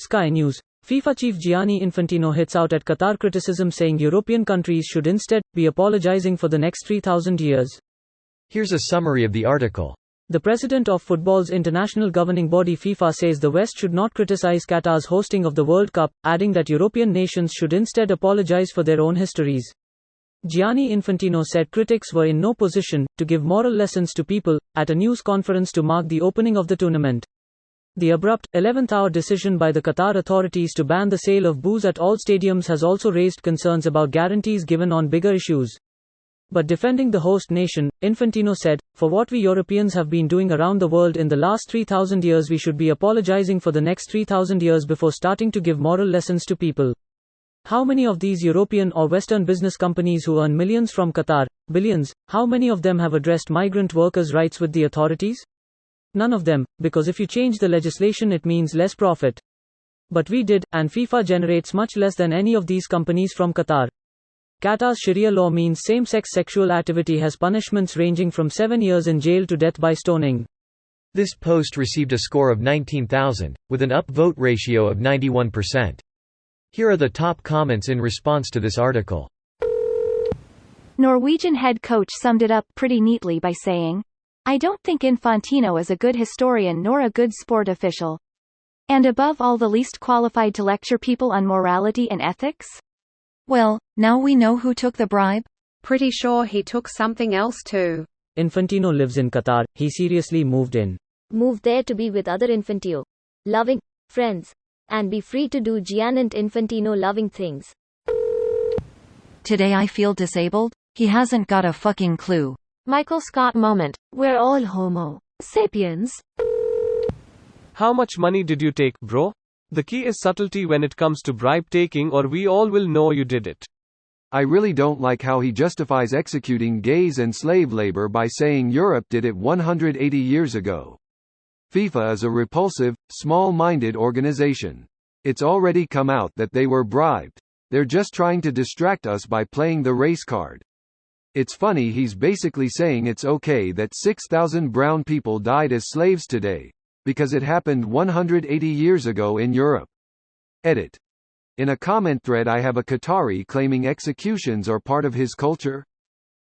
Sky News. FIFA chief Gianni Infantino hits out at Qatar criticism, saying European countries should instead be apologizing for the next 3,000 years. Here's a summary of the article. The president of football's international governing body FIFA says the West should not criticize Qatar's hosting of the World Cup, adding that European nations should instead apologize for their own histories. Gianni Infantino said critics were in no position to give moral lessons to people at a news conference to mark the opening of the tournament. The abrupt, 11th-hour decision by the Qatar authorities to ban the sale of booze at all stadiums has also raised concerns about guarantees given on bigger issues. But defending the host nation, Infantino said, "For what we Europeans have been doing around the world in the last 3,000 years, we should be apologizing for the next 3,000 years before starting to give moral lessons to people." How many of these European or Western business companies who earn millions from Qatar, billions, how many of them have addressed migrant workers' rights with the authorities? None of them, because if you change the legislation it means less profit. But we did, and FIFA generates much less than any of these companies from Qatar. Qatar's Sharia law means same-sex sexual activity has punishments ranging from 7 years in jail to death by stoning. This post received a score of 19,000, with an upvote ratio of 91%. Here are the top comments in response to this article. Norwegian head coach summed it up pretty neatly by saying, "I don't think Infantino is a good historian nor a good sport official. And above all, the least qualified to lecture people on morality and ethics." Well, now we know who took the bribe. Pretty sure he took something else too. Infantino lives in Qatar. He seriously moved there to be with other Infantino loving friends and be free to do Gianni Infantino loving things. Today I feel disabled. He hasn't got a fucking clue. Michael Scott moment. We're all Homo sapiens. How much money did you take, bro? The key is subtlety when it comes to bribe taking, or we all will know you did it. I really don't like how he justifies executing gays and slave labor by saying Europe did it 180 years ago. FIFA is a repulsive, small-minded organization. It's already come out that they were bribed. They're just trying to distract us by playing the race card. It's funny, he's basically saying it's okay that 6,000 brown people died as slaves today, because it happened 180 years ago in Europe. Edit. In a comment thread I have a Qatari claiming executions are part of his culture.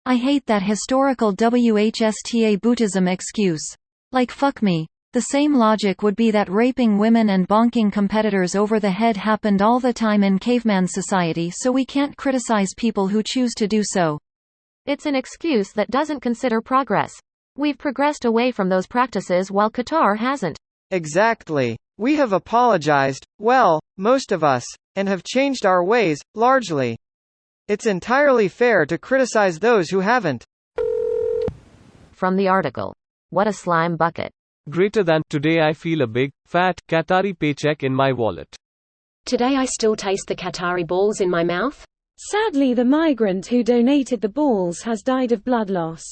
I hate that historical WHSTA Buddhism excuse. Like fuck me. The same logic would be that raping women and bonking competitors over the head happened all the time in caveman society, so we can't criticize people who choose to do so. It's an excuse that doesn't consider progress. We've progressed away from those practices while Qatar hasn't. Exactly. We have apologized, well, most of us, and have changed our ways, largely. It's entirely fair to criticize those who haven't. From the article. What a slime bucket. Greater than, today I feel a big, fat, Qatari paycheck in my wallet. Today I still taste the Qatari balls in my mouth. Sadly, the migrant who donated the balls has died of blood loss.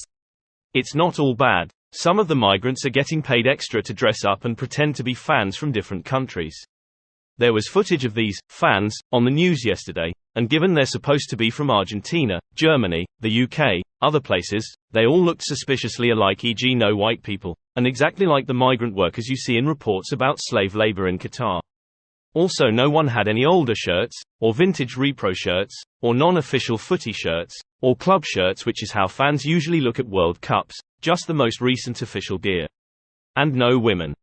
It's not all bad. Some of the migrants are getting paid extra to dress up and pretend to be fans from different countries. There was footage of these fans on the news yesterday, and given they're supposed to be from Argentina, Germany, the UK, other places, they all looked suspiciously alike, e.g. no white people, and exactly like the migrant workers you see in reports about slave labor in Qatar. Also, no one had any older shirts, or vintage repro shirts, or non-official footy shirts, or club shirts, which is how fans usually look at World Cups, just the most recent official gear. And no women.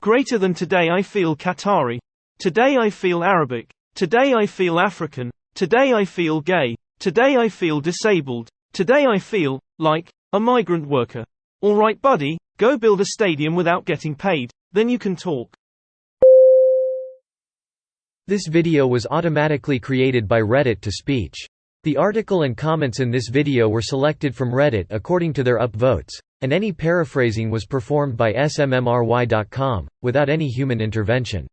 Greater than, today I feel Qatari. Today I feel Arabic. Today I feel African. Today I feel gay. Today I feel disabled. Today I feel like a migrant worker. Alright buddy, go build a stadium without getting paid, then you can talk. This video was automatically created by Reddit to speech. The article and comments in this video were selected from Reddit according to their upvotes, and any paraphrasing was performed by smmry.com, without any human intervention.